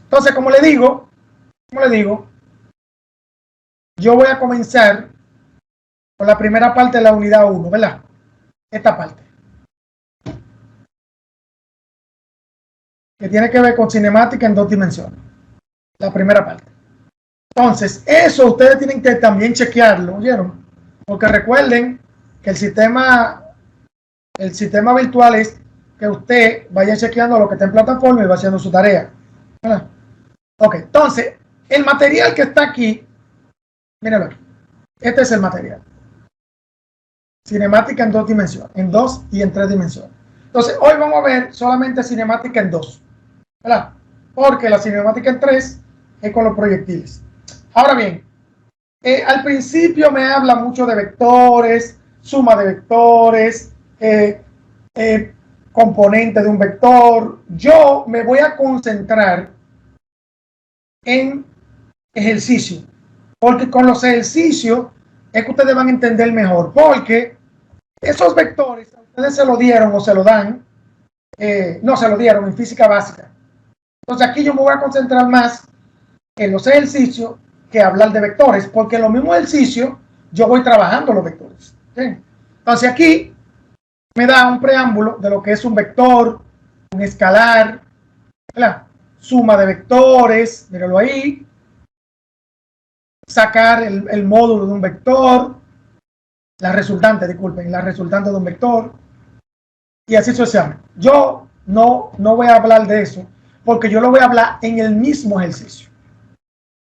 Entonces, como le digo, yo voy a comenzar con la primera parte de la unidad 1, ¿verdad? Esta parte. Que tiene que ver con cinemática en 2 dimensiones. La primera parte. Entonces, eso ustedes tienen que también chequearlo, ¿oyeron? Porque recuerden que el sistema virtual es que usted vaya chequeando lo que está en plataforma y va haciendo su tarea. ¿Verdad? Ok, entonces, el material que está aquí, mírenlo aquí. Este es el material. Cinemática en 2 dimensiones, en 2 y en 3 dimensiones. Entonces, hoy vamos a ver solamente cinemática en 2, ¿verdad? Porque la cinemática en 3 es con los proyectiles. Ahora bien, al principio me habla mucho de vectores, suma de vectores, componente de un vector. Yo me voy a concentrar en ejercicio, porque con los ejercicios es que ustedes van a entender mejor, porque esos vectores a ustedes se lo dieron o se lo dan, no se lo dieron en física básica. Entonces aquí yo me voy a concentrar más en los ejercicios que hablar de vectores, porque en los mismos ejercicios yo voy trabajando los vectores. ¿Sí? Entonces aquí me da un preámbulo de lo que es un vector, un escalar, ¿verdad? Suma de vectores, míralo ahí, sacar el módulo de un vector, la resultante de un vector, y así sucesivamente. Yo no voy a hablar de eso, porque yo lo voy a hablar en el mismo ejercicio.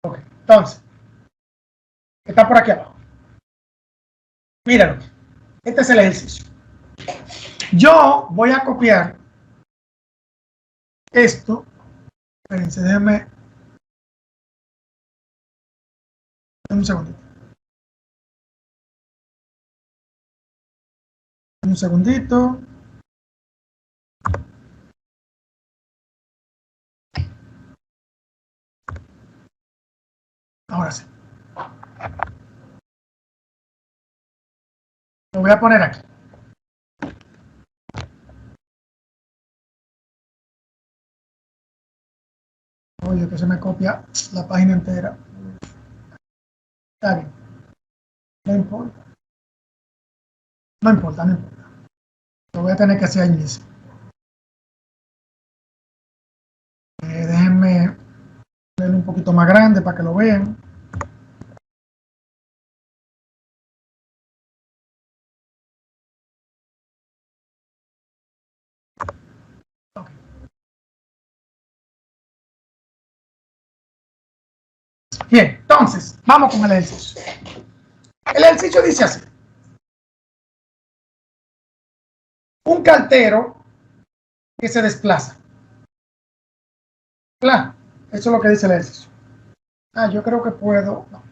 Okay. Entonces, está por aquí abajo. Míralo. Este es el ejercicio. Yo voy a copiar esto. Espérense, déjenme un segundito. Un segundito. Ahora sí. Lo voy a poner aquí. Oye, que se me copia la página entera. Está bien. No importa. No importa, no importa. Lo voy a tener que hacer ahí mismo. Déjenme ponerlo un poquito más grande para que lo vean. Okay. Bien, entonces, vamos con el ejercicio. El ejercicio dice así. Un cartero que se desplaza. Claro, eso es lo que dice el ejercicio. Yo creo que puedo. No,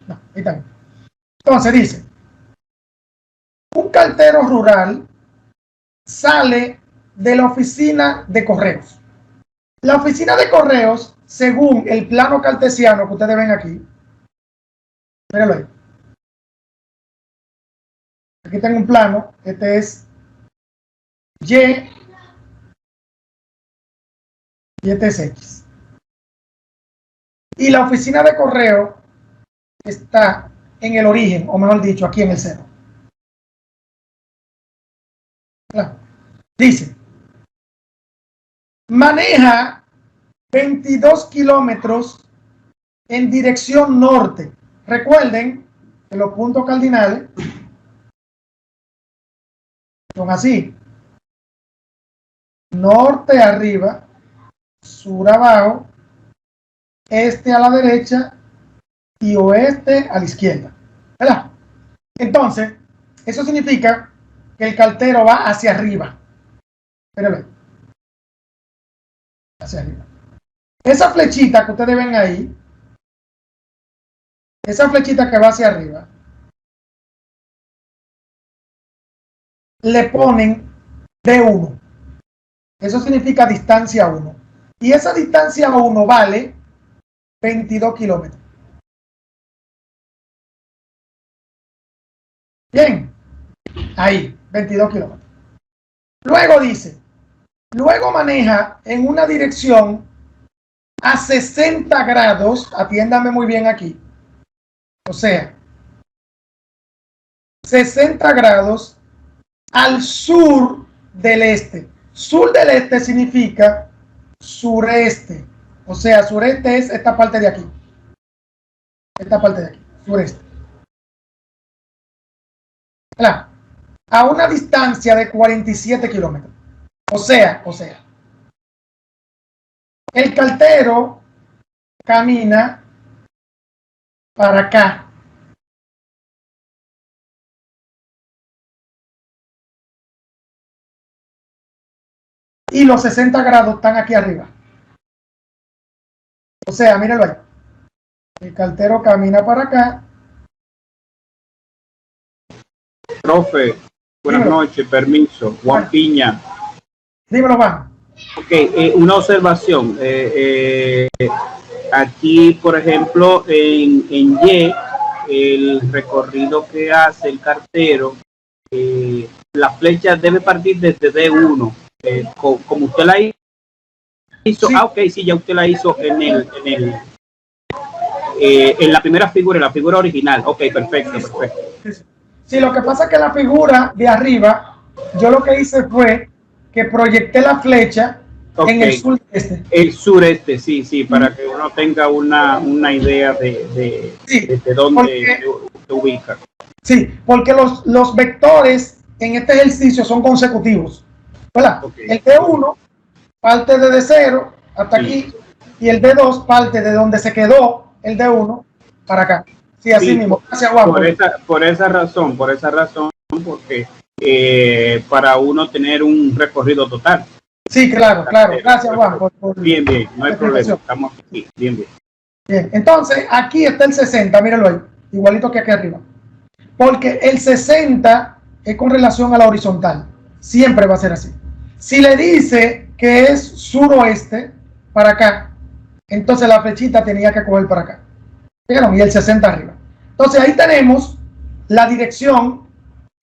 no, ahí está. Entonces dice, un cartero rural sale de la oficina de correos. La oficina de correos, según el plano cartesiano que ustedes ven aquí, mírenlo ahí. Aquí tengo un plano, este es Y y este es X. Y la oficina de correo está en el origen, o mejor dicho, aquí en el cero. Dice, maneja 22 kilómetros en dirección norte. Recuerden que los puntos cardinales son así. Norte arriba, sur abajo, este a la derecha y oeste a la izquierda. ¿Verdad? Entonces, eso significa que el cartero va hacia arriba. Espérenme. Hacia arriba. Esa flechita que ustedes ven ahí, esa flechita que va hacia arriba, le ponen D1. Eso significa distancia 1. Y esa distancia 1 vale 22 kilómetros. Bien, ahí, 22 kilómetros. Luego dice, luego maneja en una dirección a 60 grados, atiéndame muy bien aquí, o sea, 60 grados al sur del este. Sur del este significa sureste, o sea, sureste es esta parte de aquí, sureste. Claro, a una distancia de 47 kilómetros. O sea, el cartero camina para acá. Y los 60 grados están aquí arriba. O sea, mírenlo ahí. El cartero camina para acá. Profe, buenas noches, permiso. Juan Piña. Dímelo, Juan. Ok, una observación. Aquí, por ejemplo, en Y, el recorrido que hace el cartero, la flecha debe partir desde D1. Como usted la hizo, Sí. ok, sí, ya usted la hizo en la primera figura, en la figura original. Ok, perfecto. Sí, lo que pasa es que la figura de arriba, yo lo que hice fue que proyecté la flecha en el sureste. El sureste, sí, para que uno tenga una idea de dónde se ubica. Sí, porque los vectores en este ejercicio son consecutivos, ¿verdad? Okay. El D1 parte de D0 hasta aquí y el D2 parte de donde se quedó el D1 para acá. Sí, así mismo. Gracias, Juan. Por esa razón, porque para uno tener un recorrido total. Sí, claro. Gracias, Juan. Bien, no hay problema. Estamos aquí. Bien. Entonces, aquí está el 60, míralo ahí, igualito que aquí arriba. Porque el 60 es con relación a la horizontal. Siempre va a ser así. Si le dice que es suroeste, para acá, entonces la flechita tenía que coger para acá. ¿Vieron? Y el 60 arriba. Entonces ahí tenemos la dirección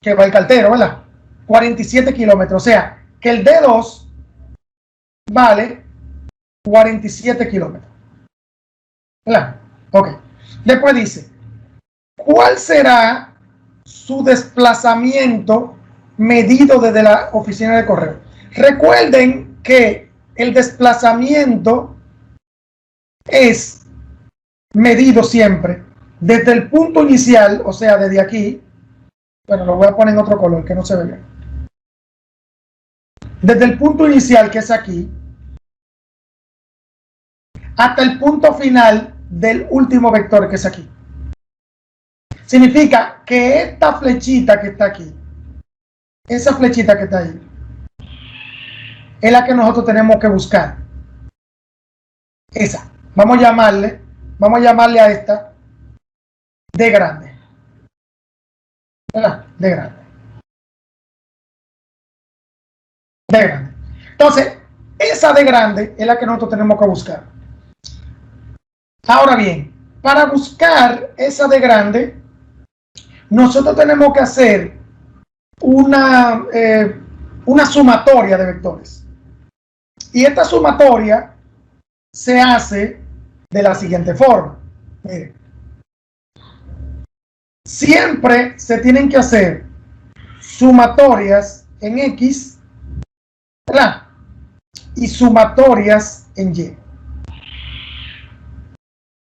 que va el cartero, ¿verdad? 47 kilómetros. O sea, que el D2 vale 47 kilómetros. ¿Verdad? Ok. Después dice, ¿cuál será su desplazamiento medido desde la oficina de correo? Recuerden que el desplazamiento es medido siempre desde el punto inicial, o sea, desde aquí. Bueno, lo voy a poner en otro color que no se ve bien. Desde el punto inicial, que es aquí, hasta el punto final del último vector, que es aquí. Significa que esta flechita que está aquí, esa flechita que está ahí, es la que nosotros tenemos que buscar. Esa. Vamos a llamarle a esta D grande. ¿Verdad? D grande. Entonces, esa D grande es la que nosotros tenemos que buscar. Ahora bien, para buscar esa D grande, nosotros tenemos que hacer una sumatoria de vectores. Y esta sumatoria se hace de la siguiente forma. Miren, siempre se tienen que hacer sumatorias en X, ¿verdad? Y sumatorias en Y.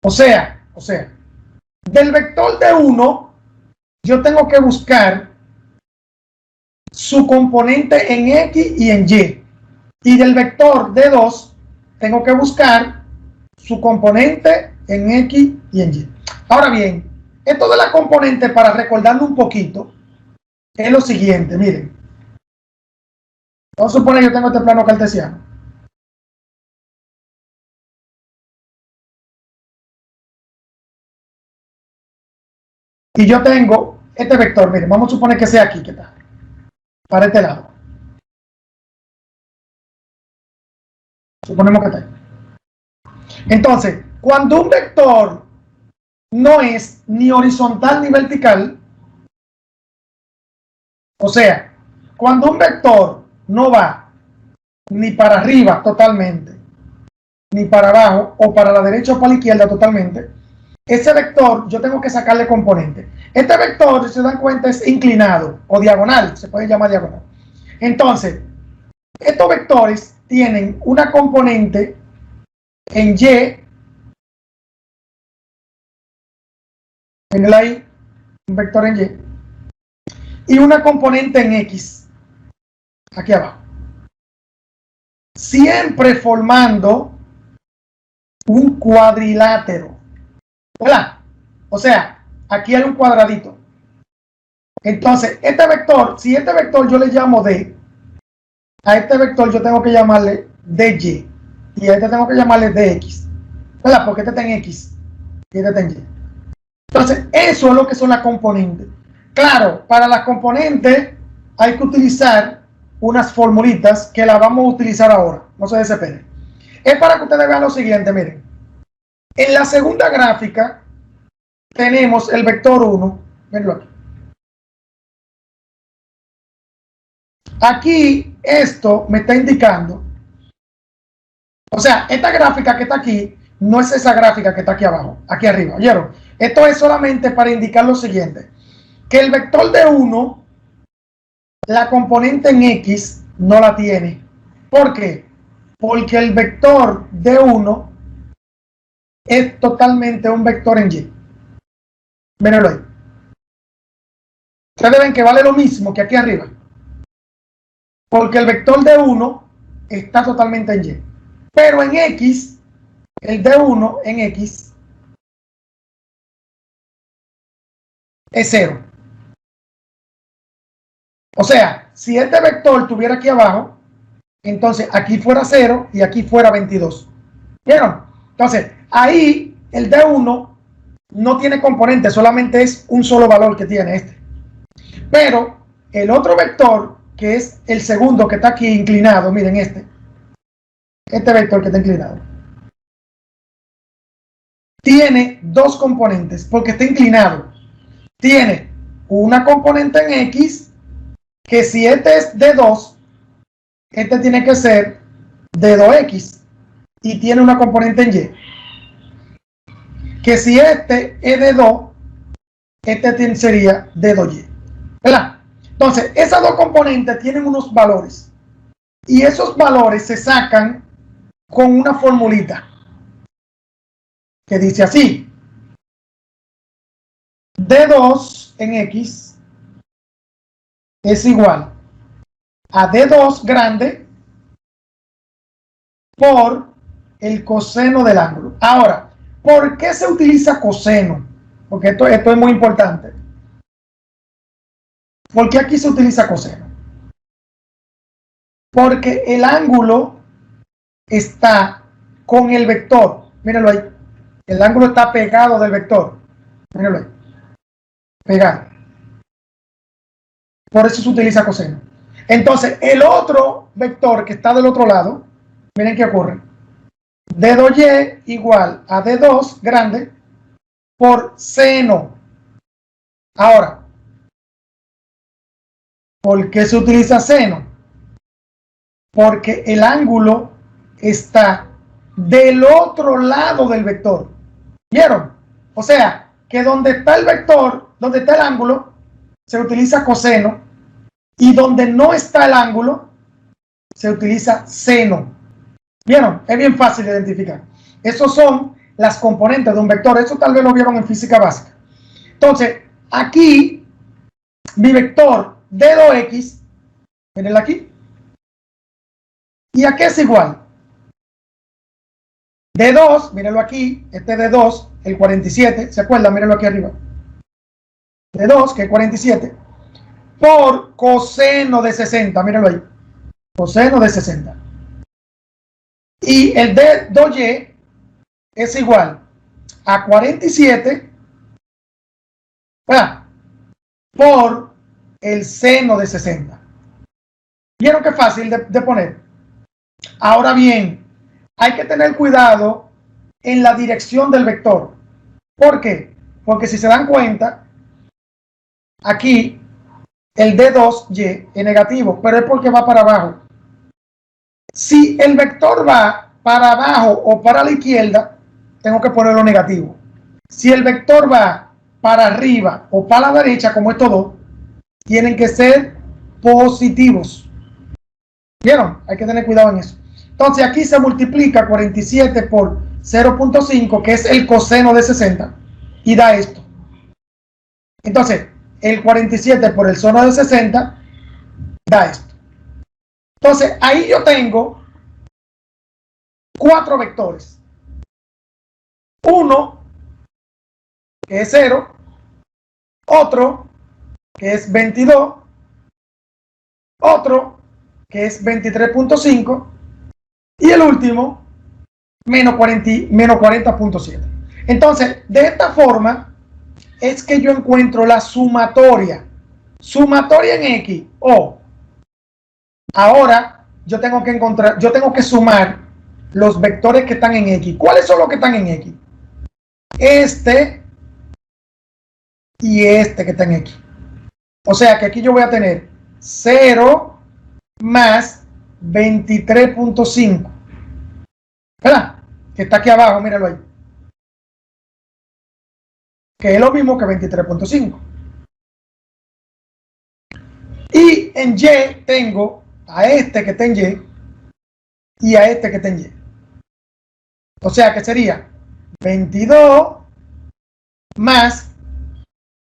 O sea, del vector de 1, yo tengo que buscar su componente en X y en Y. Y del vector de 2, tengo que buscar su componente en X y en Y. Ahora bien, esto de la componente, para recordarlo un poquito, es lo siguiente, miren. Vamos a suponer que yo tengo este plano cartesiano. Y yo tengo este vector, miren, vamos a suponer que sea aquí, ¿qué tal? Para este lado. Suponemos que está ahí. Entonces, cuando un vector no es ni horizontal ni vertical, o sea, cuando un vector no va ni para arriba totalmente, ni para abajo, o para la derecha o para la izquierda totalmente, ese vector yo tengo que sacarle componente. Este vector, si se dan cuenta, es inclinado o diagonal, se puede llamar diagonal. Entonces, estos vectores tienen una componente en Y, en el ahí, un vector en Y, y una componente en X, aquí abajo. Siempre formando un cuadrilátero, ¿verdad? O sea, aquí hay un cuadradito. Entonces, este vector, si este vector yo le llamo D, a este vector yo tengo que llamarle DY, y a este tengo que llamarle DX, ¿verdad? Porque este está en X y este está en Y. Entonces, eso es lo que son las componentes. Claro, para las componentes hay que utilizar unas formulitas que las vamos a utilizar ahora. No se desesperen. Es para que ustedes vean lo siguiente, miren. En la segunda gráfica tenemos el vector 1. Mirenlo aquí. Aquí esto me está indicando, o sea, esta gráfica que está aquí no es esa gráfica que está aquí abajo, aquí arriba, ¿oyeron? Esto es solamente para indicar lo siguiente, que el vector de 1, la componente en X no la tiene. ¿Por qué? Porque el vector de 1 es totalmente un vector en Y. Mírenlo ahí. Ustedes ven que vale lo mismo que aquí arriba, porque el vector de 1 está totalmente en Y. Pero en X, el de 1 en X es 0. O sea, si este vector estuviera aquí abajo, entonces aquí fuera 0 y aquí fuera 22. ¿Vieron? Entonces, ahí el de 1 no tiene componente, solamente es un solo valor que tiene este. Pero el otro vector, que es el segundo que está aquí inclinado, miren este vector que está inclinado, tiene dos componentes, porque está inclinado. Tiene una componente en X, que si este es de 2, este tiene que ser de 2X, y tiene una componente en Y. Que si este es de 2, este sería de 2Y. ¿Verdad? Entonces, esas dos componentes tienen unos valores. Y esos valores se sacan con una formulita que dice así: D2 en X es igual a D2 grande por el coseno del ángulo. Ahora, ¿por qué se utiliza coseno? Porque esto es muy importante. ¿Por qué aquí se utiliza coseno? Porque el ángulo está con el vector. Mírenlo ahí. El ángulo está pegado del vector. Mírenlo ahí. Pegado. Por eso se utiliza coseno. Entonces, el otro vector que está del otro lado, miren qué ocurre. D2y igual a D2 grande por seno. Ahora, ¿por qué se utiliza seno? Porque el ángulo está del otro lado del vector. ¿Vieron? O sea, que donde está el vector, donde está el ángulo, se utiliza coseno, y donde no está el ángulo, se utiliza seno. ¿Vieron? Es bien fácil de identificar. Esos son las componentes de un vector. Eso tal vez lo vieron en física básica. Entonces, aquí, mi vector de 2x, mirenlo aquí, ¿y a qué es igual? D2, mírenlo aquí, este D2, el 47, ¿se acuerdan? Mírenlo aquí arriba. D2, que es 47, por coseno de 60, mírenlo ahí, coseno de 60. Y el D2y es igual a 47, ¿verdad?, por el seno de 60. ¿Vieron qué fácil de poner? Ahora bien, hay que tener cuidado en la dirección del vector. ¿Por qué? Porque si se dan cuenta, aquí el D2y es negativo, pero es porque va para abajo. Si el vector va para abajo o para la izquierda, tengo que ponerlo negativo. Si el vector va para arriba o para la derecha, como estos dos, tienen que ser positivos. ¿Vieron? Hay que tener cuidado en eso. Entonces aquí se multiplica 47 por 0.5, que es el coseno de 60, y da esto. Entonces, el 47 por el seno de 60 da esto. Entonces, ahí yo tengo 4 vectores. Uno, que es 0, otro, que es 22, otro, que es 23.5, y el último, menos 40.7. Entonces, de esta forma, es que yo encuentro la sumatoria. Sumatoria en X. Ahora yo tengo que sumar los vectores que están en X. ¿Cuáles son los que están en X? Este y este que está en X. O sea que aquí yo voy a tener 0 más 23.5. ¿Verdad? Que está aquí abajo, míralo ahí. Que es lo mismo que 23.5. Y en Y tengo a este que está en Y y a este que está en Y. O sea que sería 22 más,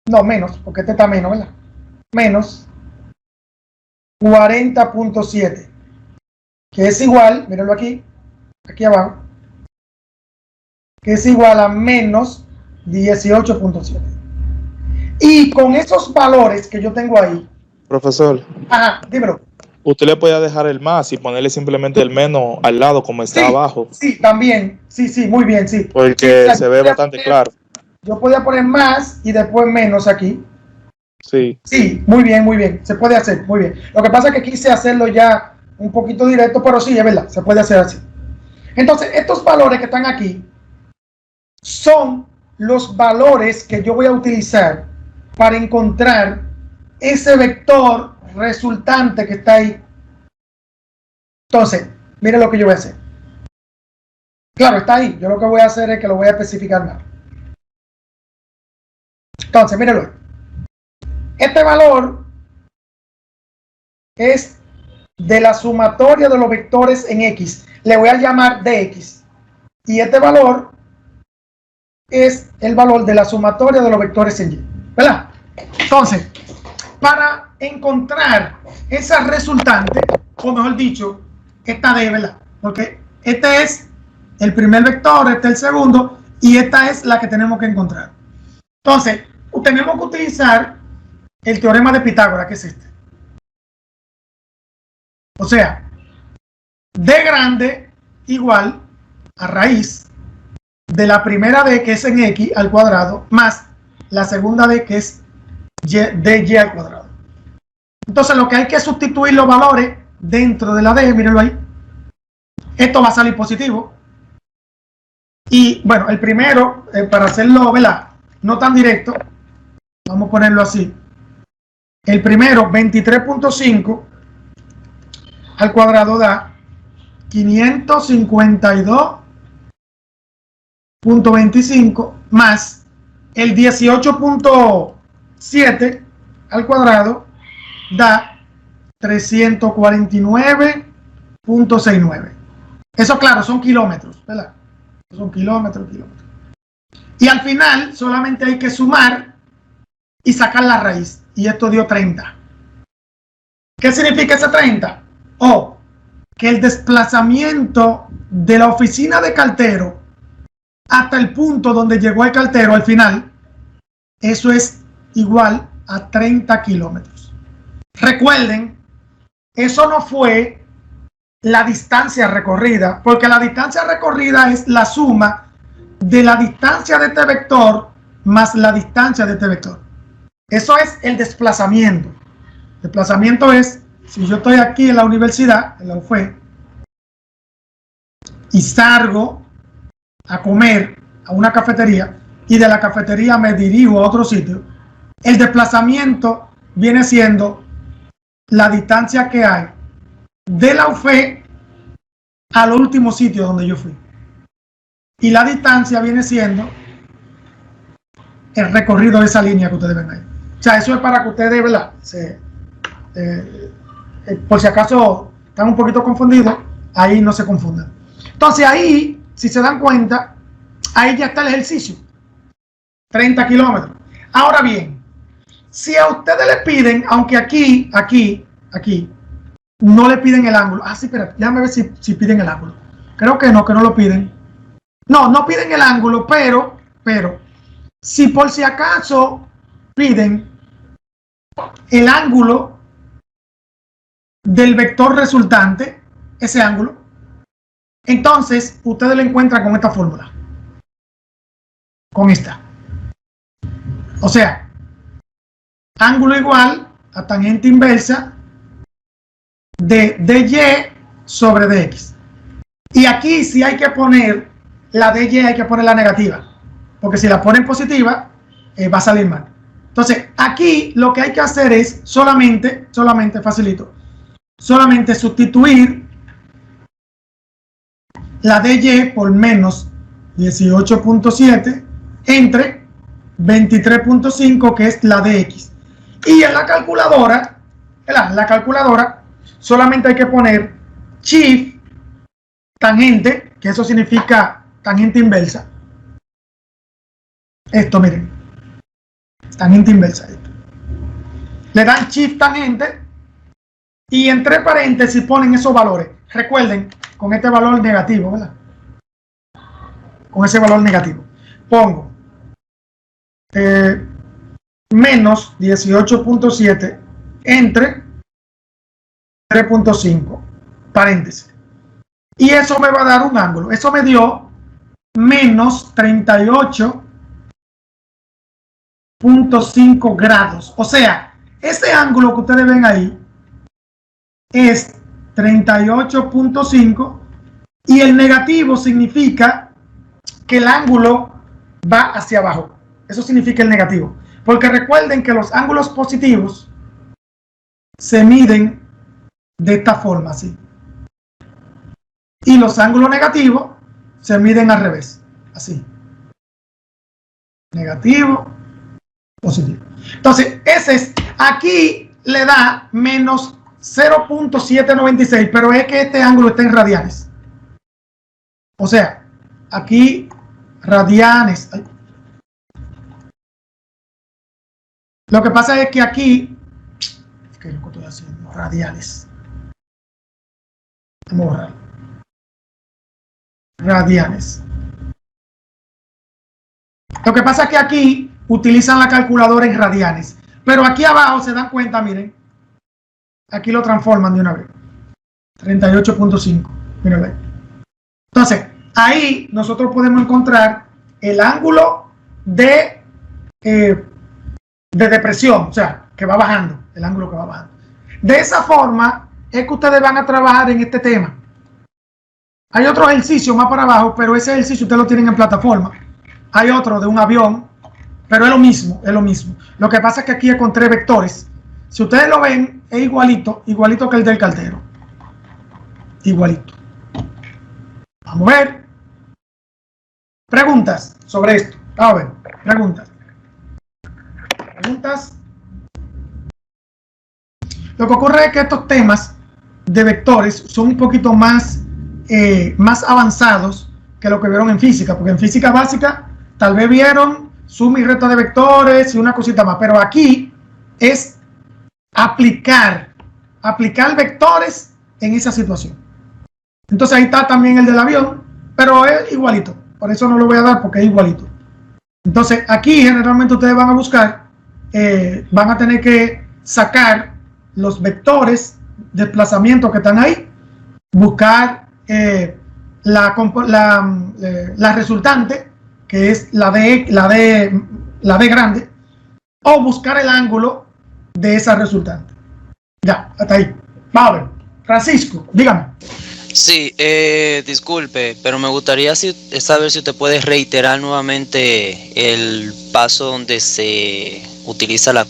no, menos, porque este está menos, ¿verdad? Menos 40.7, que es igual, mírenlo aquí abajo, que es igual a menos 18.7. Y con esos valores que yo tengo ahí, profesor, dímelo. Usted le puede dejar el más y ponerle simplemente el menos al lado como está abajo. Sí, también. Sí, muy bien, sí. Porque sí, se ve bastante claro. Yo podía poner más y después menos aquí. Sí. Sí, muy bien. Se puede hacer, muy bien. Lo que pasa es que quise hacerlo ya un poquito directo, pero sí, es verdad, se puede hacer así. Entonces, estos valores que están aquí son los valores que yo voy a utilizar para encontrar ese vector resultante que está ahí. Entonces, miren lo que yo voy a hacer. Claro, está ahí. Yo lo que voy a hacer es que lo voy a especificar más. Entonces, mírenlo. Este valor es de la sumatoria de los vectores en X. Le voy a llamar dx. Y este valor es el valor de la sumatoria de los vectores en Y. ¿Verdad? Entonces, para encontrar esa resultante, o mejor dicho, esta D, ¿verdad? Porque este es el primer vector, este es el segundo, y esta es la que tenemos que encontrar. Entonces, tenemos que utilizar el teorema de Pitágoras, que es este. O sea, D grande igual a raíz de la primera D, que es en X al cuadrado, más la segunda D, que es dy al cuadrado. Entonces, lo que hay que sustituir los valores dentro de la D, mírenlo ahí. Esto va a salir positivo. Y bueno, el primero, para hacerlo, ¿verdad?, no tan directo, vamos a ponerlo así. El primero, 23.5 al cuadrado da 552.25 más el 18.7 al cuadrado da 349.69. Eso, claro, son kilómetros, ¿verdad? Son kilómetros. Y al final solamente hay que sumar y sacar la raíz. Y esto dio 30. ¿Qué significa ese 30? Que el desplazamiento de la oficina de cartero hasta el punto donde llegó el cartero al final, eso es igual a 30 kilómetros. Recuerden, eso no fue la distancia recorrida, porque la distancia recorrida es la suma de la distancia de este vector más la distancia de este vector. Eso es el desplazamiento. El desplazamiento es, si yo estoy aquí en la universidad, en la UFE, y salgo a comer a una cafetería, y de la cafetería me dirijo a otro sitio, el desplazamiento viene siendo la distancia que hay de la UFE al último sitio donde yo fui. Y la distancia viene siendo el recorrido de esa línea que ustedes ven ahí. O sea, eso es para que ustedes, ¿verdad? Por si acaso están un poquito confundidos, ahí no se confundan. Entonces ahí, si se dan cuenta, ahí ya está el ejercicio. 30 kilómetros. Ahora bien, si a ustedes le piden, aunque aquí, no le piden el ángulo. Ah, sí, espera, déjame ver si piden el ángulo. Creo que no lo piden. No piden el ángulo, pero, si por si acaso piden el ángulo del vector resultante, ese ángulo, entonces ustedes lo encuentran con esta fórmula. Con esta. O sea, ángulo igual a tangente inversa de dy sobre dx. Y aquí si hay que poner la dy, hay que poner la negativa, porque si la ponen positiva, va a salir mal. Entonces, aquí lo que hay que hacer es solamente facilito, solamente sustituir la dy por menos 18.7 entre 23.5, que es la dx. Y en la calculadora, solamente hay que poner shift tangente, que eso significa tangente inversa. Esto, miren, tangente inversa. Esto. Le dan shift tangente y entre paréntesis ponen esos valores. Recuerden, con este valor negativo, ¿verdad? Con ese valor negativo. Pongo menos 18.7 entre 3.5, paréntesis. Y eso me va a dar un ángulo. Eso me dio menos 38.5 grados. O sea, ese ángulo que ustedes ven ahí es 38.5 y el negativo significa que el ángulo va hacia abajo. Eso significa el negativo. Porque recuerden que los ángulos positivos se miden de esta forma, así. Y los ángulos negativos se miden al revés, así. Negativo, positivo. Entonces, aquí le da menos 0.796, pero es que este ángulo está en radianes. O sea, aquí radianes. Lo que pasa es que aquí, ¿qué es lo que estoy haciendo? Radianes. Vamos a borrar. Radianes. Lo que pasa es que aquí utilizan la calculadora en radianes, pero aquí abajo se dan cuenta, miren, aquí lo transforman de una vez. 38.5. Miren ahí. Entonces, ahí nosotros podemos encontrar el ángulo de depresión, o sea, que va bajando, el ángulo que va bajando. De esa forma es que ustedes van a trabajar en este tema. Hay otro ejercicio más para abajo, pero ese ejercicio ustedes lo tienen en plataforma. Hay otro de un avión, pero es lo mismo, es lo mismo. Lo que pasa es que aquí es con 3 vectores. Si ustedes lo ven, es igualito que el del cartero. Igualito. Vamos a ver. Preguntas sobre esto. A ver, preguntas. Lo que ocurre es que estos temas de vectores son un poquito más avanzados que lo que vieron en física, porque en física básica tal vez vieron suma y resta de vectores y una cosita más, pero aquí es aplicar vectores en esa situación. Entonces ahí está también el del avión, pero es igualito, por eso no lo voy a dar porque es igualito. Entonces aquí generalmente ustedes van a buscar, van a tener que sacar los vectores de desplazamiento que están ahí, buscar la resultante, que es la D grande, o buscar el ángulo de esa resultante. Ya, hasta ahí. Vamos a ver. Francisco, dígame. Sí, disculpe, pero me gustaría saber si usted puede reiterar nuevamente el paso donde se utiliza la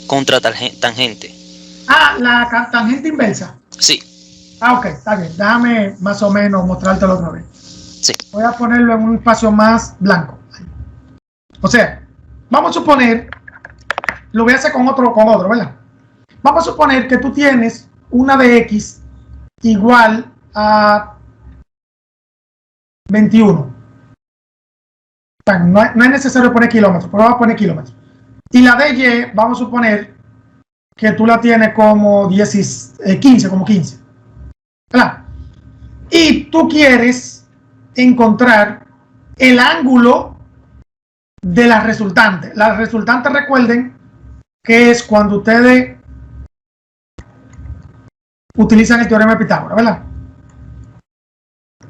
contratangente. Ah, la tangente inversa. Sí. Ok, está bien. Déjame más o menos mostrártelo otra vez. Sí. Voy a ponerlo en un espacio más blanco. O sea, vamos a suponer, lo voy a hacer con otro, ¿verdad? Vamos a suponer que tú tienes una de X igual a 21. No es necesario poner kilómetros, pero vamos a poner kilómetros. Y la de Y, vamos a suponer que tú la tienes como 15, como 15. ¿Verdad? Y tú quieres encontrar el ángulo de la resultante. La resultante, recuerden que es cuando ustedes utilizan el teorema de Pitágoras, ¿verdad?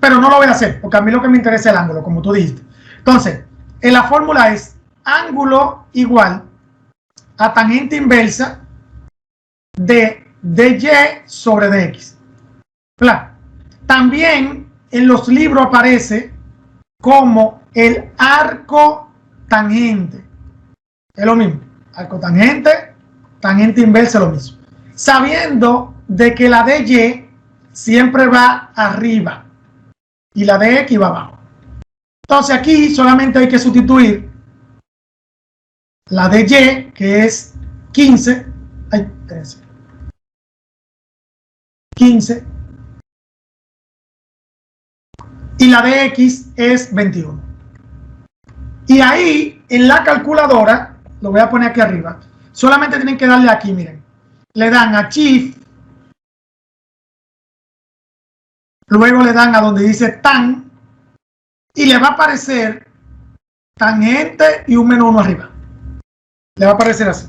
Pero no lo voy a hacer, porque a mí lo que me interesa es el ángulo, como tú dijiste. Entonces, la fórmula es ángulo igual a tangente inversa de dy sobre dx. ¿Verdad? También en los libros aparece como el arco tangente. Es lo mismo. Arco tangente, tangente inversa, lo mismo. Sabiendo de que la de Y siempre va arriba y la de X va abajo. Entonces aquí solamente hay que sustituir la de Y, que es 15. Ay, 15. Y la de X es 21. Y ahí, en la calculadora, lo voy a poner aquí arriba, solamente tienen que darle aquí, miren. Le dan a Shift, luego le dan a donde dice tan, y le va a aparecer tangente y un menos 1 arriba. Le va a aparecer así.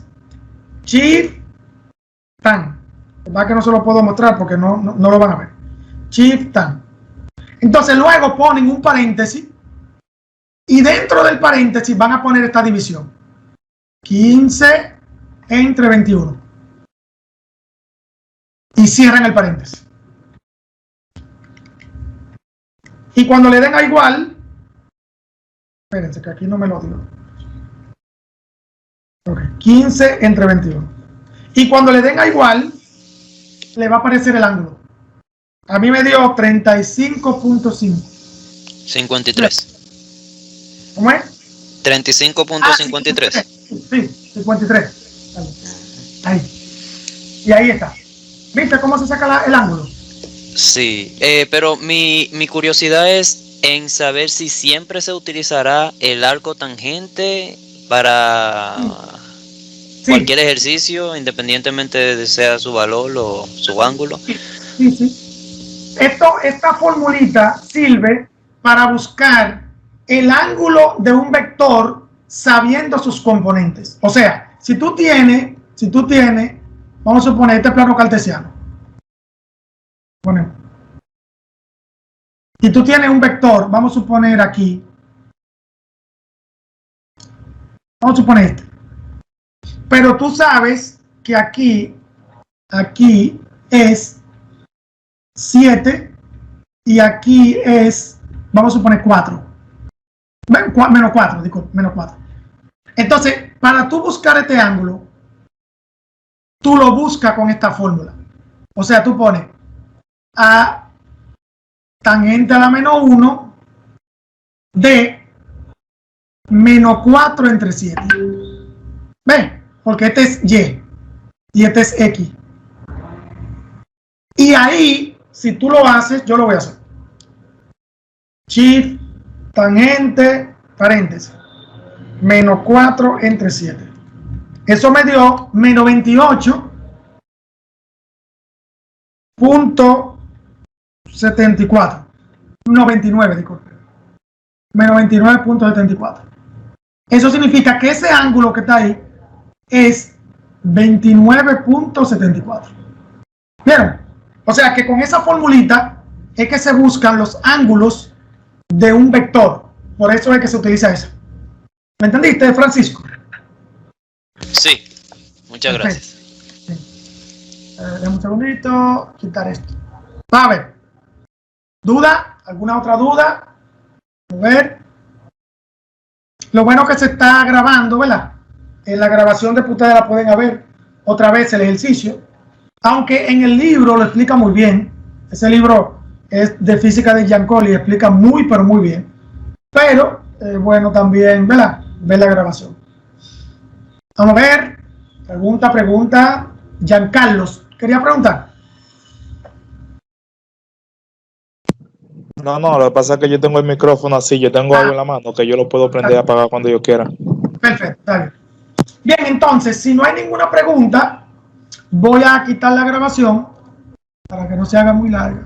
Shift, tan. Va que no se lo puedo mostrar porque no lo van a ver. Shift, tan. Entonces luego ponen un paréntesis y dentro del paréntesis van a poner esta división. 15 entre 21. Y cierran el paréntesis. Y cuando le den a igual, espérense que aquí no me lo digo. Okay, 15 entre 21. Y cuando le den a igual, le va a aparecer el ángulo. A mí me dio 35.5. 53. ¿Cómo es? 35.53. Sí, 53. Ahí. Y ahí está. ¿Viste cómo se saca el ángulo? Sí, pero mi curiosidad es en saber si siempre se utilizará el arco tangente para Sí. cualquier ejercicio, independientemente de sea su valor o su ángulo. Sí. Esta formulita sirve para buscar el ángulo de un vector sabiendo sus componentes. O sea, si tú tienes, vamos a suponer este plano cartesiano. Ponemos. Y tú tienes un vector, vamos a suponer aquí. Vamos a suponer este. Pero tú sabes que aquí es 7 y aquí es, vamos a suponer 4. Menos 4, disculpe, menos 4. Entonces, para tú buscar este ángulo, tú lo buscas con esta fórmula. O sea, tú pones a tangente a la menos 1 de menos 4 entre 7. ¿Ves? Porque este es Y y este es X. Y ahí, si tú lo haces, yo lo voy a hacer. Shift, tangente, paréntesis. Menos 4 entre 7. Eso me dio menos 28.74. 99, disculpe. Menos 29.74. Eso significa que ese ángulo que está ahí es 29.74. ¿Vieron? O sea que con esa formulita es que se buscan los ángulos de un vector. Por eso es que se utiliza eso. ¿Me entendiste, Francisco? Sí, muchas gracias. Sí. Dame un segundito, quitar esto. A ver. ¿Duda? ¿Alguna otra duda? A ver. Lo bueno que se está grabando, ¿verdad? En la grabación de ustedes la pueden ver otra vez el ejercicio. Aunque en el libro lo explica muy bien. Ese libro es de física de Giancoli, explica muy, pero muy bien. Pero, bueno, también, ¿verdad? Ver la grabación. Vamos a ver. Pregunta. Giancarlos, ¿quería preguntar? No, lo que pasa es que yo tengo el micrófono así, yo tengo algo en la mano que yo lo puedo prender y apagar cuando yo quiera. Perfecto, está bien. Bien, entonces, si no hay ninguna pregunta, voy a quitar la grabación para que no se haga muy larga.